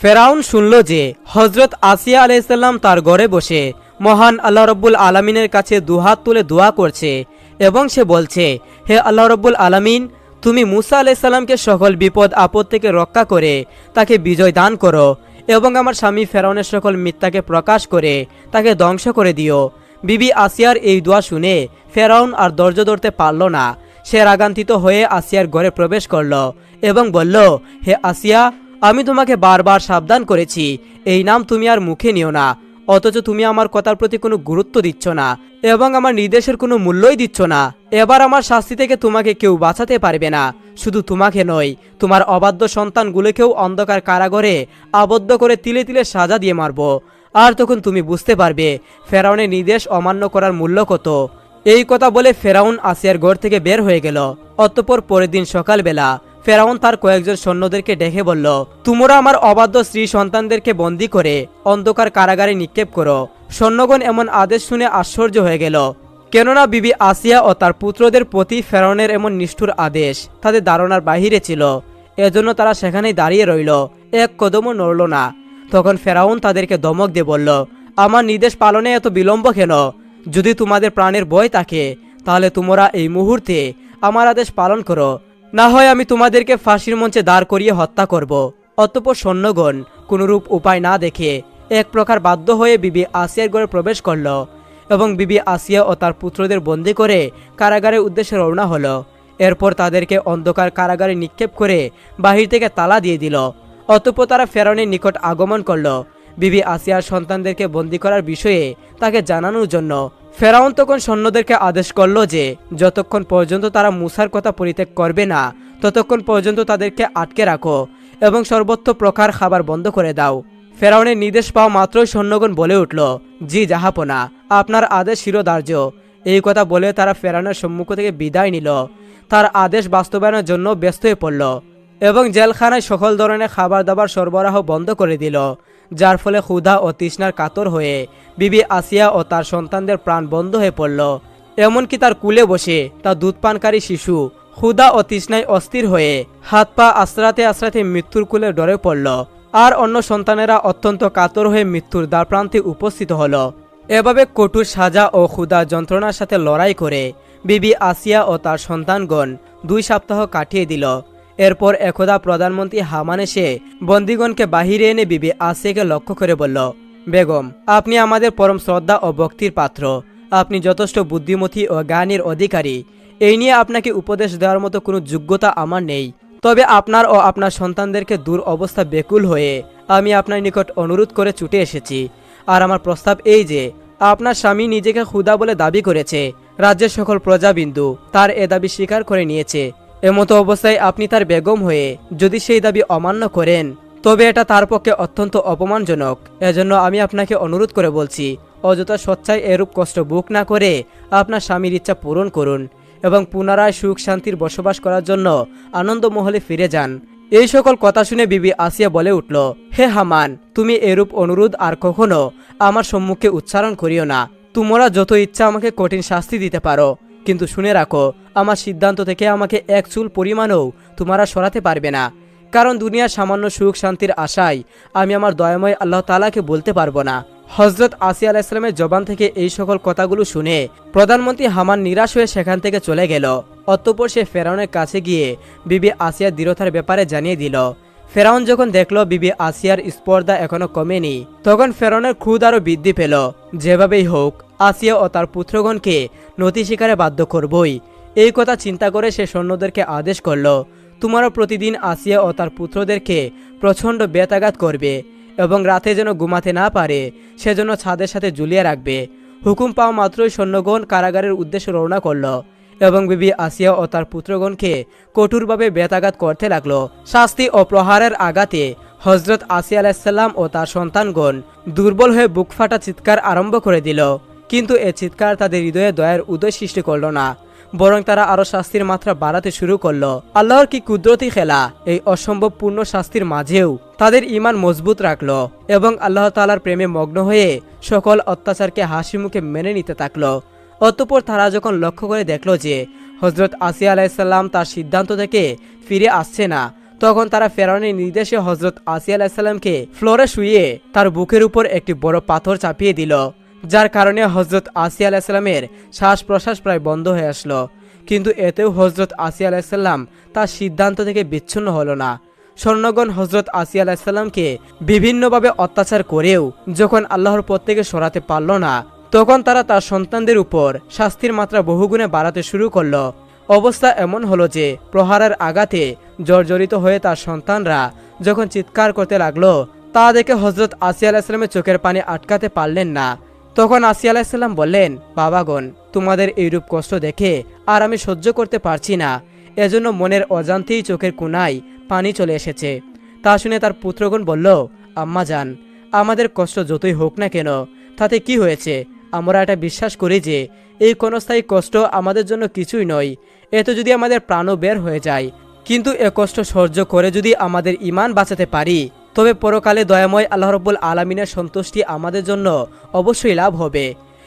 ফেরাউন শুনল যে হজরত আসিয়া আলাইহিসসালাম তার ঘরে বসে মহান আল্লাহ রব্বুল আলমিনের কাছে দুহাত তুলে দোয়া করছে এবং সে বলছে, হে আল্লাহ রব্বুল আলমিন, তুমি মুসা আলাইহিসসালামকে সকল বিপদ আপদ থেকে রক্ষা করে তাকে বিজয় দান করো এবং আমার স্বামী ফেরাউনের সকল মিথ্যাকে প্রকাশ করে তাকে ধ্বংস করে দিও। বিবি আসিয়ার এই দোয়া শুনে ফেরাউন আর ধৈর্য ধরতে পারল না। সে রাগান্বিত হয়ে আসিয়ার ঘরে প্রবেশ করল এবং বলল, হে আসিয়া, আমি তোমাকে বারবার সাবধান করেছি এই নাম তুমি আর মুখে নিও না, অথচ তুমি আমার কথার প্রতি কোনো গুরুত্ব দিচ্ছ না এবং আমার নির্দেশের কোনো মূল্যই দিচ্ছ না। এবার আমার শাস্তি থেকে তোমাকে কেউ বাঁচাতে পারবে না। শুধু তোমাকে নয়, তোমার অবাধ্য সন্তানগুলোকেও অন্ধকার কারাগারে আবদ্ধ করে তিলে তিলে সাজা দিয়ে মারব। আর তখন তুমি বুঝতে পারবে ফেরাউনের নির্দেশ অমান্য করার মূল্য কত। এই কথা বলে ফেরাউন আসিয়ার ঘর থেকে বের হয়ে গেল। অতঃপর পরের দিন সকালবেলা ফেরাউন তার কয়েকজন সৈন্যদেরকে ডেকে বলল, তোমরা আমার অবাধ্য স্ত্রী সন্তানদেরকে বন্দী করে অন্ধকার কারাগারে নিক্ষেপ করো। সৈন্যগণ এমন আদেশ শুনে আশ্চর্য হয়ে গেল, কেননা বিবি আসিয়া ও তার পুত্রদের প্রতি ফেরাউনের এমন নিষ্ঠুর আদেশ তাদের ধারণার বাহিরে ছিল। এজন্য তারা সেখানেই দাঁড়িয়ে রইল, এক কদমও নড়ল না। তখন ফেরাউন তাদেরকে ধমক দিয়ে বলল, আমার নির্দেশ পালনে এত বিলম্ব কেন? যদি তোমাদের প্রাণের ভয় থাকে তাহলে তোমরা এই মুহূর্তে আমার আদেশ পালন করো, না হয় আমি তোমাদেরকে ফাঁসির মঞ্চে দাঁড় করিয়ে হত্যা করব। অতঃপর সৈন্যগণ কোনরূপ উপায় না দেখে এক প্রকার বাধ্য হয়ে বিবি আসিয়ার ঘরে প্রবেশ করল এবং বিবি আসিয়া ও তার পুত্রদের বন্দী করে কারাগারের উদ্দেশ্যে রওনা হলো। এরপর তাদেরকে অন্ধকার কারাগারে নিক্ষেপ করে বাহির থেকে তালা দিয়ে দিল। অতঃপর তারা ফেরাউনের নিকট আগমন করল বিবি আসিয়ার সন্তানদেরকে বন্দী করার বিষয়ে তাকে জানানোর জন্য। ফেরাউন তখন সৈন্যদেরকে আদেশ করল যে যতক্ষণ পর্যন্ত তারা মুসার কথা পরিত্যাগ করবে না ততক্ষণ পর্যন্ত তাদেরকে আটকে রাখো এবং সর্বত্র প্রকার খাবার বন্ধ করে দাও। ফেরাউনের নির্দেশ পাওয়া মাত্রই সৈন্যগণ বলে উঠল, জি জাহাপনা, আপনার আদেশ শিরোধার্য। এই কথা বলে তারা ফেরাউনের সম্মুখ থেকে বিদায় নিল। তার আদেশ বাস্তবায়নের জন্য ব্যস্ত হয়ে পড়ল এবং জেলখানায় সকল ধরনের খাবার দাবার সরবরাহ বন্ধ করে দিল, যার ফলে ক্ষুধা ও তৃষ্ণার কাতর হয়ে বিবি আসিয়া ও তার সন্তানদের প্রাণ বন্ধ হয়ে পড়ল। এমনকি তার কুলে বসে তার দুধপানকারী শিশু ক্ষুধা ও তৃষ্ণায় অস্থির হয়ে হাত পা আশ্রাতে আশ্রাতে মৃত্যুর কুলে ডরে পড়ল। আর অন্য সন্তানেরা অত্যন্ত কাতর হয়ে মৃত্যুর দ্বারপ্রান্তে উপস্থিত হল। এভাবে কঠোর সাজা ও ক্ষুধা যন্ত্রণার সাথে লড়াই করে বিবি আসিয়া ও তার সন্তানগণ 2 সপ্তাহ কাটিয়ে দিল। এরপর একদা প্রধানমন্ত্রী হামান এসে বন্দীগণকে বাহিরে এনে বিবি আসিয়াকে লক্ষ্য করে বলল, বেগম, আপনি আমাদের পরম শ্রদ্ধা ও ভক্তির পাত্র, আপনি যথেষ্ট বুদ্ধিমতী ও জ্ঞানের অধিকারী। এই নিয়ে আপনাকে উপদেশ দেওয়ার মতো কোনো যোগ্যতা আমার নেই। তবে আপনার ও আপনার সন্তানদেরকে দূর অবস্থা বেকুল হয়ে আমি আপনার নিকট অনুরোধ করে ছুটে এসেছি। আর আমার প্রস্তাব এই যে আপনার স্বামী নিজেকে ক্ষুধা বলে দাবি করেছে, রাজ্যের সকল প্রজাবিন্দু তার এ দাবি স্বীকার করে নিয়েছে। এমতো অবস্থায় আপনি তার বেগম হয়ে যদি সেই দাবি অমান্য করেন তবে এটা তার পক্ষে অত্যন্ত অপমানজনক। এজন্য আমি আপনাকে অনুরোধ করে বলছি, অযথা স্বচ্ছায় এরূপ কষ্ট বুক না করে আপনার স্বামীর ইচ্ছা পূরণ করুন এবং পুনরায় সুখ শান্তির বসবাস করার জন্য আনন্দমহলে ফিরে যান। এই সকল কথা শুনে বিবি আসিয়া বলে উঠল, হে হামান, তুমি এরূপ অনুরোধ আর কখনো আমার সম্মুখে উচ্চারণ করিও না। তোমরা যত ইচ্ছা আমাকে কঠিন শাস্তি দিতে পারো, কিন্তু শুনে রাখো আমার সিদ্ধান্ত থেকে আমাকে এক চুল পরিমাণও তোমরা সরাতে পারবে না। কারণ দুনিয়ার সামান্য সুখ শান্তির আশায় আমি আমার দয়াময় আল্লাহ তাআলাকে বলতে পারবো না। হজরত আসিয়া আলাইহিস সালামের জবান থেকে এই সকল কথাগুলো শুনে প্রধানমন্ত্রী হামান নিরাশ হয়ে সেখান থেকে চলে গেল। অতঃপর সে ফেরাউনের কাছে গিয়ে বিবি আসিয়ার দৃঢ়তার ব্যাপারে জানিয়ে দিল। ফেরাউন যখন দেখল বিবি আসিয়ার স্পর্ধা এখনো কমেনি, তখন ফেরাউনের ক্রোধ আরো বৃদ্ধি পেল। যেভাবেই হোক আসিয়া ও তার পুত্রগণকে নতি স্বীকারে বাধ্য করবই। এই কথা চিন্তা করে সে সৈন্যদেরকে আদেশ করল, তোমরা প্রতিদিন আসিয়া ও তার পুত্রদেরকে প্রচণ্ড বেতাঘাত করবে এবং রাতে যেন ঘুমাতে না পারে সেজন্য ছাদের সাথে ঝুলিয়ে রাখবে। হুকুম পাওয়া মাত্রই সৈন্যগণ কারাগারের উদ্দেশ্যে রওনা করল এবং বিবি আসিয়া ও তার পুত্রগণকে কঠোরভাবে বেতাঘাত করতে লাগলো। শাস্তি ও প্রহারের আঘাতে হজরত আসিয়া আলাইহিস সালাম ও তার সন্তানগণ দুর্বল হয়ে বুক ফাটা চিৎকার আরম্ভ করে দিল। কিন্তু এ চিৎকার তাদের হৃদয়ে দয়ার উদয় সৃষ্টি করল না, বরং তারা আরো শাস্তির মাত্রা বাড়াতে শুরু করলো। আল্লাহর কি কুদরতি খেলা! এই অসম্ভব পূর্ণ শাস্তির মাঝেও তাদের ঈমান মজবুত রাখলো এবং আল্লাহ তাআলার প্রেমে মগ্ন হয়ে সকল অত্যাচারকে হাসি মুখে মেনে নিতে থাকলো। অতঃপর তারা যখন লক্ষ্য করে দেখলো যে হজরত আসিয়া আলাইহিস সালাম তার সিদ্ধান্ত থেকে ফিরে আসছে না, তখন তারা ফেরাউনের নির্দেশে হজরত আসিয়া আলাইসাল্লামকে ফ্লোরে শুইয়ে তার বুকের উপর একটি বড় পাথর চাপিয়ে দিল, যার কারণে হজরত আসিয়া আলাইসাল্লামের শ্বাস প্রশ্বাস প্রায় বন্ধ হয়ে আসলো। কিন্তু এতেও হজরত আসিয়া আলাইসাল্লাম তার সিদ্ধান্ত থেকে বিচ্ছিন্ন হলো না। স্বর্ণগণ হজরত আসিয়া আলাইসাল্লামকে বিভিন্নভাবে অত্যাচার করেও যখন আল্লাহর পথ থেকে সরাতে পারল না, তখন তারা তার সন্তানদের উপর শাস্তির মাত্রা বহুগুণে বাড়াতে শুরু করলো। অবস্থা এমন হলো যে প্রহারের আঘাতে জর্জরিত হয়ে তার সন্তানরা যখন চিৎকার করতে লাগলো, তা দেখে হজরত আসিয়া আলাইসাল্লামের চোখের পানি আটকাতে পারলেন না। তখন আসিয়া আলাইসাল্লাম বললেন, বাবাগণ, তোমাদের এইরূপ কষ্ট দেখে আর আমি সহ্য করতে পারছি না, এজন্য মনের অজান্তেই চোখের কোণায় পানি চলে এসেছে। তা শুনে তার পুত্রগণ বলল, আম্মা যান, আমাদের কষ্ট যতই হোক না কেন তাতে কি হয়েছে, আমরা এটা বিশ্বাস করি যে এই ক্ষণস্থায়ী কষ্ট আমাদের জন্য কিছুই নয়। এতে যদি আমাদের প্রাণও বের হয়ে যায়, কিন্তু এ কষ্ট সহ্য করে যদি আমাদের ঈমান বাঁচাতে পারি, তবে পরকালে দয়াময় আল্লাহ রাব্বুল আলামিনের সন্তুষ্টি আমাদের জন্য অবশ্যই লাভ হবে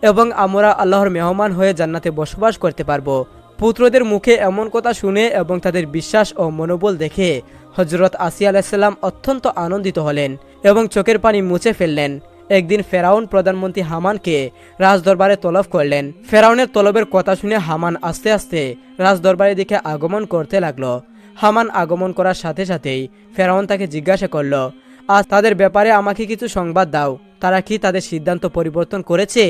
এবং আমরা আল্লাহর মেহমান হয়ে জান্নাতে বসবাস করতে পারবো। পুত্রদের মুখে এমন কথা শুনে এবং তাদের বিশ্বাস ও মনোবল দেখে হজরত আসিয়া আলাইসাল্লাম অত্যন্ত আনন্দিত হলেন এবং চোখের পানি মুছে ফেললেন। একদিন ফেরাউন প্রধানমন্ত্রী হামানকে রাজদরবারে তলব করলেন। ফেরাউনের তলবের কথা শুনে হামান আস্তে আস্তে রাজদরবারের দিকে আগমন করতে লাগলো। হামান আগমন করার সাথে সাথেই ফেরাউন তাকে জিজ্ঞাসা করলো, আজ তাদের ব্যাপারে আমাকে কিছু সংবাদ দাও, তারা কি তাদের সিদ্ধান্ত পরিবর্তন করেছে?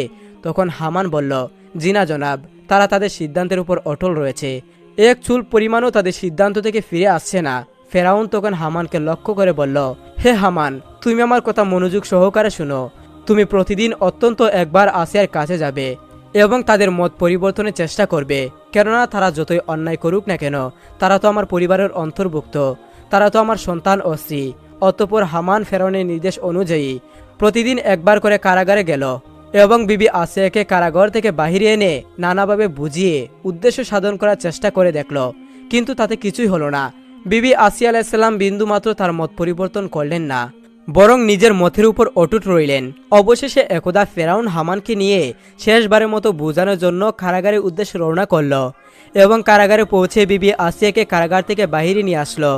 তখন হামান বলল, জি না জনাব, তারা তাদের সিদ্ধান্তের উপর অটল রয়েছে, এক চুল পরিমাণও তাদের সিদ্ধান্ত থেকে ফিরে আসছে না। ফেরাউন তখন হামানকে লক্ষ্য করে বলল, হে হামান, তুমি আমার কথা মনোযোগ সহকারে শুনো। তুমি প্রতিদিন অত্যন্ত একবার আসিয়ার কাছে যাবে এবং তাদের মত পরিবর্তনের চেষ্টা করবে, কেননা তারা যতই অন্যায় করুক না কেন তারা তো আমার পরিবারের অন্তর্ভুক্ত, তারা তো আমার সন্তান ও স্ত্রী। অতঃপর হামান ফেরাউনের নির্দেশ অনুযায়ী প্রতিদিন একবার করে কারাগারে গেল এবং বিবি আসিয়াকে কারাগার থেকে বাহিরে এনে নানাভাবে বুঝিয়ে উদ্দেশ্য সাধন করার চেষ্টা করে দেখল, কিন্তু তাতে কিছুই হলো না। বিবি আসিয়া আলাইসাল্লাম বিন্দুমাত্র তার মত পরিবর্তন করলেন না, বরং নিজের মতের উপর অটুট রইলেন। অবশেষে একদা ফেরাউন হামানকে নিয়ে শেষবারের মতো বোঝানোর জন্য কারাগারের উদ্দেশ্যে রওনা করল এবং কারাগারে পৌঁছে বিবি আসিয়াকে কারাগার থেকে বাহিরে নিয়ে আসলো।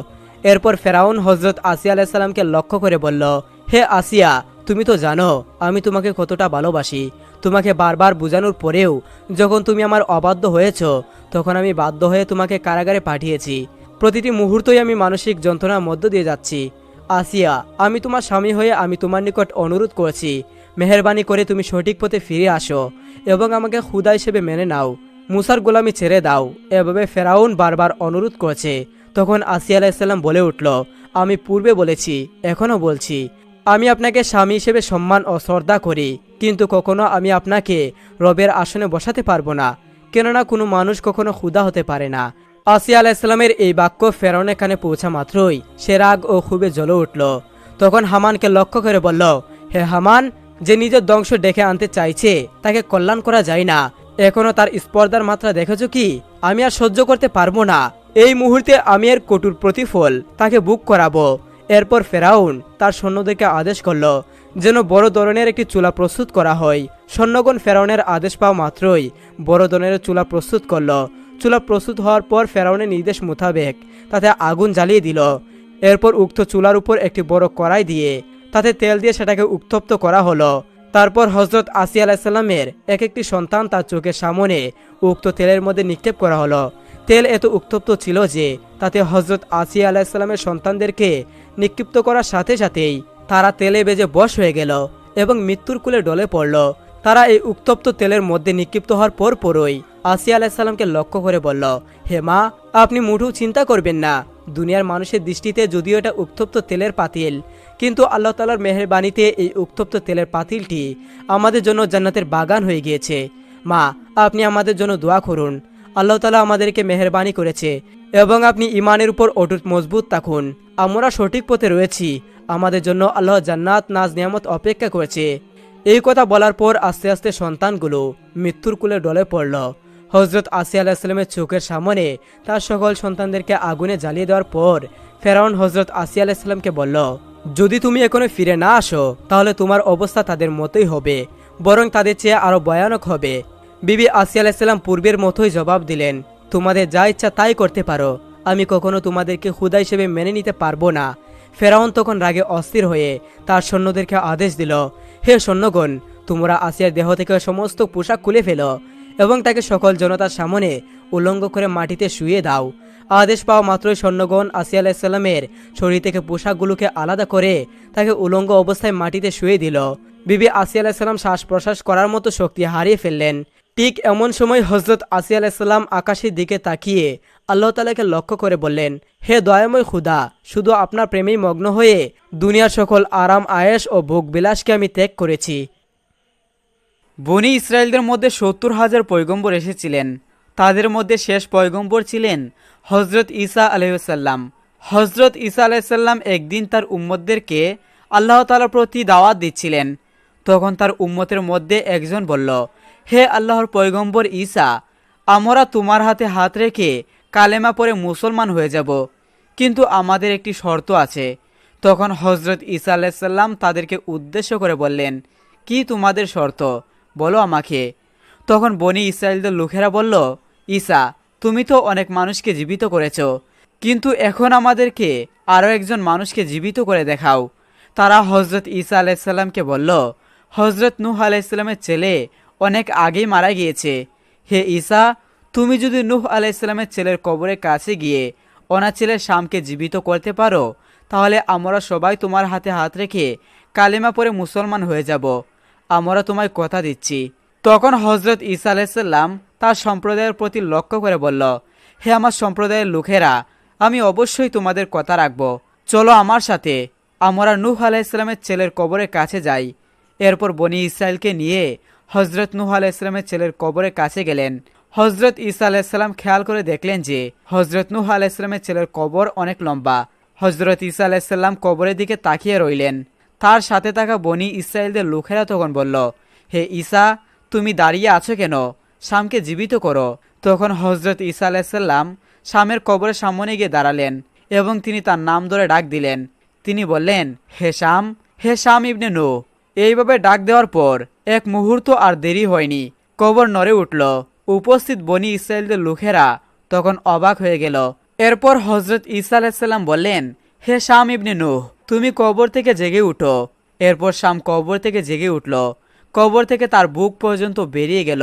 এরপর ফেরাউন হজরত আসিয়া আলাইসাল্লামকে লক্ষ্য করে বলল, হে আসিয়া, তুমি তো জানো আমি তোমাকে কতটা ভালোবাসি। তোমাকে বারবার বোঝানোর পরেও যখন তুমি আমার অবাধ্য হয়েছ, তখন আমি বাধ্য হয়ে তোমাকে কারাগারে পাঠিয়েছি। প্রতিটি মুহূর্তই আমি মানসিক যন্ত্রণার মধ্য দিয়ে যাচ্ছি। আসিয়া, আমি তোমার স্বামী হয়ে আমি তোমার নিকট অনুরোধ করছি, মেহেরবানি করে তুমি সঠিক পথে ফিরে আসো এবং আমাকে খুদা হিসেবে মেনে নাও, মুসার গোলামি ছেড়ে দাও। এভাবে ফেরাউন বারবার অনুরোধ করছে। তখন আসিয়া আলাইসাল্লাম বলে উঠল, আমি পূর্বে বলেছি, এখনও বলছি, আমি আপনাকে স্বামী হিসেবে সম্মান ও শ্রদ্ধা করি, কিন্তু কখনো আমি আপনাকে রবের আসনে বসাতে পারবো না, কেননা কোনো মানুষ কখনো খুদা হতে পারে না। আসিয়া আলাইসাল্লামের এই বাক্য ফেরাউনের কানে পৌঁছা মাত্রই সে রাগ ও ক্ষোভে জ্বলে উঠল। তখন হামানকে লক্ষ্য করে বলল, হে হামান, যে নিজের ধ্বংস ডেকে আনতে চাইছে তাকে কল্যাণ করা যায় না। এখনো তার স্পর্ধার মাত্রা দেখেছ কি? আমি আর সহ্য করতে পারবো না। এই মুহূর্তে আমি এর কটুর প্রতিফল তাকে বুক করাবো। এরপর ফেরাউন তার সৈন্যদেরকে আদেশ করল যেন বড় ধরনের একটি চুলা প্রস্তুত করা হয়। সৈন্যগণ ফেরাউনের আদেশ পাওয়া মাত্রই বড় ধরনের চুলা প্রস্তুত করল। চুলা প্রস্তুত হওয়ার পর ফেরাউনের নির্দেশ মোতাবেক তাতে আগুন জ্বালিয়ে দিল। এরপর উক্ত চুলার উপর একটি বড় কড়াই দিয়ে তাতে তেল দিয়ে সেটাকে উত্তপ্ত করা হলো। তারপর হজরত আসিয়া আলাইসাল্লামের এক একটি সন্তান তার চোখের সামনে উক্ত তেলের মধ্যে নিক্ষেপ করা হলো। তেল এত উত্তপ্ত ছিল যে তাতে হজরত আসিয়া আলাইসাল্লামের সন্তানদেরকে নিক্ষিপ্ত করার সাথে সাথেই তারা তেলে বেজে বশ হয়ে গেল এবং মৃত্যুর কোলে ডলে পড়ল। তারা এই উত্তপ্ত তেলের মধ্যে নিক্ষিপ্ত হওয়ার পরই আসিয়া আলাইসাল্লামকে লক্ষ্য করে বলল, হে মা, আপনি মুঠো চিন্তা করবেন না। দুনিয়ার মানুষের দৃষ্টিতে যদিও এটা উত্তপ্ত তেলের পাতিল, কিন্তু আল্লাহ তাআলার মেহেরবানিতে এই উত্তপ্ত তেলের পাতিলটি আমাদের জন্য জান্নাতের বাগান হয়ে গিয়েছে। মা, আপনি আমাদের জন্য দোয়া করুন। আল্লাহ তাআলা আমাদেরকে মেহেরবানি করেছে এবং আপনি ইমানের উপর অটুট মজবুত থাকুন। আমরা সঠিক পথে রয়েছি, আমাদের জন্য আল্লাহ জান্নাত নাজ নিয়ামত অপেক্ষা করেছে। এই কথা বলার পর আস্তে আস্তে সন্তানগুলো মৃত্যুর কোলে ডলে পড়ল। হজরত আসিয়া আলাইসাল্লামের চোখের সামনে তার সকল সন্তানদেরকে আগুনে জ্বালিয়ে দেওয়ার পর ফেরাউন হজরত আসিয়া আলাইসাল্লামকে বলল, যদি তুমি এখনো ফিরে না আসো তাহলে তোমার অবস্থা তাদের মতোই হবে, বরং তাদের চেয়ে আরো ভয়ানক হবে। বিবি আসিয়া আলাইসাল্লাম পূর্বের মতোই জবাব দিলেন, তোমাদের যা ইচ্ছা তাই করতে পারো, আমি কখনো তোমাদেরকে খোদা হিসেবে মেনে নিতে পারবো না। ফেরাউন তখন রাগে অস্থির হয়ে তার সৈন্যদেরকে আদেশ দিল, হে সৈন্যগণ, তোমরা আসিয়ার দেহ থেকে সমস্ত পোশাক খুলে ফেলো এবং তাকে সকল জনতার সামনে উলঙ্গ করে মাটিতে শুয়ে দাও। আদেশ পাওয়া মাত্রই সৈন্যগণ আসিয়া আলাইসাল্লামের শরীর থেকে পোশাকগুলোকে আলাদা করে তাকে উলঙ্গ অবস্থায় মাটিতে শুয়ে দিল। বিবি আসিয়া আলাইসাল্লাম শ্বাস প্রশ্বাস করার মতো শক্তি হারিয়ে ফেললেন। ঠিক এমন সময় হজরত আসিয়া আলাইসাল্লাম আকাশের দিকে তাকিয়ে আল্লাহ তাআলাকে লক্ষ্য করে বললেন, হে দয়াময় খুদা, শুধু আপনার প্রেমেই মগ্ন হয়ে দুনিয়ার সকল আরাম আয়েশ ও ভোগ বিলাসকে আমি ত্যাগ করেছি। বনি ইসরায়েলদের মধ্যে ৭০,০০০ পয়গম্বর এসেছিলেন। তাদের মধ্যে শেষ পয়গম্বর ছিলেন হজরত ঈসা আলাইহিসসালাম। হজরত ঈসা আলাইহিসসালাম একদিন তার উম্মতদেরকে আল্লাহ তাআলার প্রতি দাওয়াত দিচ্ছিলেন। তখন তার উম্মতের মধ্যে একজন বলল, হে আল্লাহর পয়গম্বর ঈসা, আমরা তোমার হাতে হাত রেখে কালেমা পড়ে মুসলমান হয়ে যাব, কিন্তু আমাদের একটি শর্ত আছে। তখন হজরত ঈসা আলাইহিসসালাম তাদেরকে উদ্দেশ্য করে বললেন, কি তোমাদের শর্ত, বলো আমাকে। তখন বনি ইসরায়েলদের লোকেরা বলল, ঈসা, তুমি তো অনেক মানুষকে জীবিত করেছ, কিন্তু এখন আমাদেরকে আরও একজন মানুষকে জীবিত করে দেখাও। তারা হজরত ঈসা আলাইহিসসালামকে বলল, হজরত নূহ আলাইহিসসালামের ছেলে অনেক আগেই মারা গিয়েছে। হে ঈসা, তুমি যদি নূহ আলাইহিসসালামের ছেলের কবরের কাছে গিয়ে ওনার ছেলে শামকে জীবিত করতে পারো, তাহলে আমরা সবাই তোমার হাতে হাত রেখে কালেমা পড়ে মুসলমান হয়ে যাব। আমরা তোমায় কথা দিচ্ছি। তখন হজরত ঈসা আলাইহিসসালাম তার সম্প্রদায়ের প্রতি লক্ষ্য করে বলল, হে আমার সম্প্রদায়ের লোকেরা, আমি অবশ্যই তোমাদের কথা রাখব। চলো আমার সাথে, আমরা নূহ আলাইহিসসালামের ছেলের কবরের কাছে যাই। এরপর বনি ইসরায়েলকে নিয়ে হজরত নূহ আলাইহিসসালামের ছেলের কবরের কাছে গেলেন। হজরত ঈসা আলাইহিসসালাম খেয়াল করে দেখলেন যে হজরত নূহ আলাইহিসসালামের ছেলের কবর অনেক লম্বা। হজরত ঈসা আলাইহিসসালাম কবরের দিকে তাকিয়ে রইলেন। তার সাথে থাকা বনি ইসরায়েলদের লোকেরা তখন বলল, হে ঈসা, তুমি দাঁড়িয়ে আছো কেন? শামকে জীবিত করো। তখন হজরত ঈসা আলাইহিসসালাম শামের কবরের সামনে গিয়ে দাঁড়ালেন এবং তিনি তার নাম ধরে ডাক দিলেন। তিনি বললেন, হে শাম, হে শাম ইবনে নূহ। এইভাবে ডাক দেওয়ার পর এক মুহূর্ত আর দেরি হয়নি, কবর নড়ে উঠল। উপস্থিত বনি ইসরায়েলদের লোকেরা তখন অবাক হয়ে গেল। এরপর হজরত ঈসা আলাইহিসসালাম বললেন, হে শাম ইবনে নূহ, তুমি কবর থেকে জেগে উঠো। এরপর শাম কবর থেকে জেগে উঠল। কবর থেকে তার বুক পর্যন্ত বেরিয়ে গেল।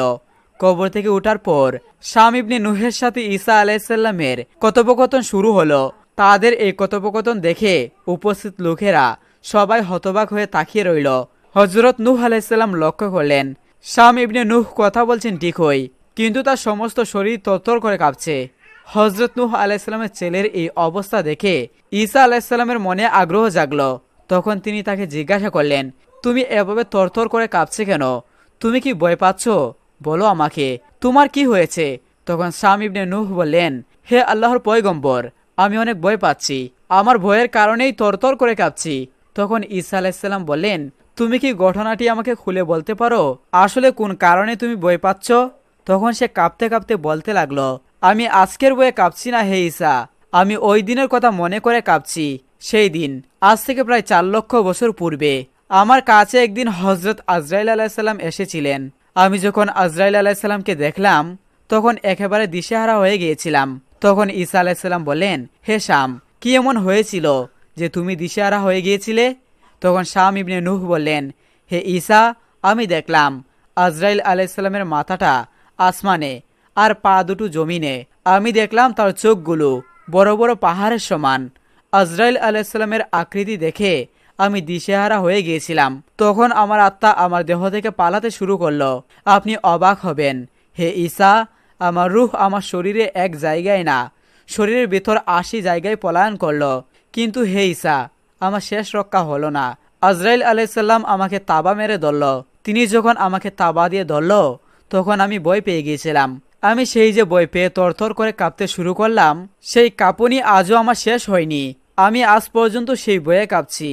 কবর থেকে ওঠার পর শাম ইবনে নূহের সাথে ঈসা আলাইহিসসালামের কথোপকথন শুরু হলো। তাদের এই কথোপকথন দেখে উপস্থিত লোকেরা সবাই হতবাক হয়ে তাকিয়ে রইল। হজরত নূহ আলাইহিসসালাম লক্ষ্য করলেন শাম ইবনে নূহ কথা বলছেন ঠিকই, কিন্তু তার সমস্ত শরীর তরতর করে কাঁপছে। হজরত নূহ আলাইহিসসালামের ছেলের এই অবস্থা দেখে ঈসা আলাইহিসসালামের মনে আগ্রহ জাগল। তখন তিনি তাকে জিজ্ঞাসা করলেন, তুমি এভাবে তরতর করে কাঁপছে কেন? তুমি কি ভয় পাচ্ছ? বলো আমাকে, তোমার কি হয়েছে? তখন শাম ইবনে নূহ বললেন, হে আল্লাহর পয়গম্বর, আমি অনেক ভয় পাচ্ছি, আমার ভয়ের কারণেই তরতর করে কাঁপছি। তখন ঈসা আলাইহিসসালাম বললেন, তুমি কি ঘটনাটি আমাকে খুলে বলতে পারো? আসলে কোন কারণে তুমি ভয় পাচ্ছ? তখন সে কাঁপতে কাঁপতে বলতে লাগলো, আমি আজকের ভয়ে কাঁপছি না হে ঈসা, আমি ওই দিনের কথা মনে করে কাঁপছি। সেই দিন আজ থেকে প্রায় 4 লক্ষ বছর পূর্বে আমার কাছে একদিন হজরত আজরাইল আলাইহিসসালাম এসেছিলেন। আমি যখন আজরাইল আলাইহিসসালামকে দেখলাম তখন একেবারে দিশেহারা হয়ে গিয়েছিলাম। তখন ঈসা আলাইহিসসালাম বললেন, হে শাম, কি এমন হয়েছিল যে তুমি দিশেহারা হয়ে গিয়েছিলে? তখন শাম ইবনে নূহ বললেন, হে ঈসা, আমি দেখলাম আজরাইল আলাইহিসসালামের মাথাটা আসমানে আর পা দুটো জমিনে। আমি দেখলাম তার চোখগুলো বড় বড় পাহাড়ের সমান। আজরাইল আলাইহিসসালামের আকৃতি দেখে আমি দিশেহারা হয়ে গিয়েছিলাম। তখন আমার আত্মা আমার দেহ থেকে পালাতে শুরু করলো। আপনি অবাক হবেন হে ঈসা, আমার রূহ আমার শরীরে এক জায়গায় না, শরীরের ভেতর 80 জায়গায় পলায়ন করলো। কিন্তু হে ঈসা, আমার শেষ রক্ষা হলো না। আজরাইল আলাইহিসসালাম আমাকে তাবা মেরে ধরল। তিনি যখন আমাকে তাবা দিয়ে ধরল তখন আমি ভয় পেয়ে গিয়েছিলাম। আমি সেই যে ভয় পেয়ে তরতর করে কাঁপতে শুরু করলাম, সেই কাঁপুনি আজও আমার শেষ হয়নি। আমি আজ পর্যন্ত সেই ভয়ে কাঁপছি।